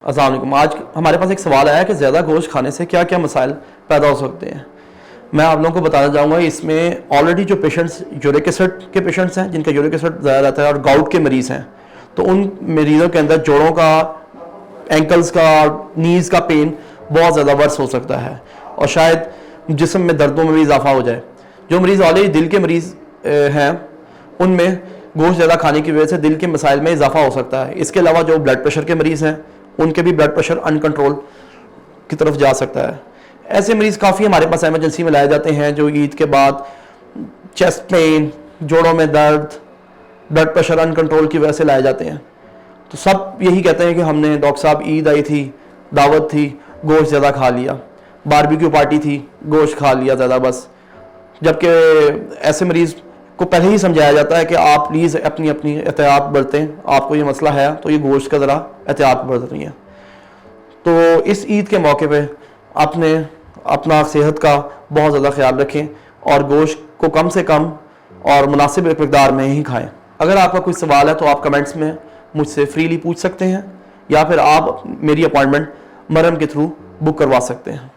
अस्सलाम वालेकुम। आज हमारे पास एक सवाल आया कि ज़्यादा गोश्त खाने से क्या क्या मसाइल पैदा हो सकते हैं। मैं आप लोगों को बताना चाहूँगा, इसमें ऑलरेडी जो पेशेंट्स यूरिक एसिड के पेशेंट्स हैं, जिनका यूरिक एसिड ज़्यादा रहता है, और गाउट के मरीज़ हैं, तो उन मरीज़ों के अंदर जोड़ों का, एंकल्स का, नीज़ का पेन बहुत ज़्यादा वर्स हो सकता है और शायद जिस्म में दर्दों में भी इजाफा हो जाए। जो मरीज़ ऑलरेडी दिल के मरीज़ हैं, उनमें गोश्त ज़्यादा खाने की वजह से दिल के मसाइल में इजाफा हो सकता है। इसके अलावा जो ब्लड प्रेशर के मरीज़ हैं, उनके भी ब्लड प्रेशर अनकंट्रोल की तरफ जा सकता है। ऐसे मरीज़ काफ़ी हमारे पास एमरजेंसी में लाए जाते हैं जो ईद के बाद चेस्ट पेन, जोड़ों में दर्द, ब्लड प्रेशर अनकंट्रोल की वजह से लाए जाते हैं। तो सब यही कहते हैं कि हमने डॉक्टर साहब ईद आई थी, दावत थी, गोश्त ज़्यादा खा लिया, बारबेक्यू पार्टी थी, गोश्त खा लिया ज़्यादा बस। जबकि ऐसे मरीज़ को पहले ही समझाया जाता है कि आप प्लीज़ अपनी अपनी एहतियात बरतें, आपको ये मसला है तो ये गोश्त का ज़रा एहतियात बरत रही है। तो इस ईद के मौके पे आपने अपना सेहत का बहुत ज़्यादा ख्याल रखें और गोश्त को कम से कम और मुनासिब मकदार में ही खाएं। अगर आपका कोई सवाल है तो आप कमेंट्स में मुझसे फ्रीली पूछ सकते हैं या फिर आप मेरी अपॉइंटमेंट मरहम के थ्रू बुक करवा सकते हैं।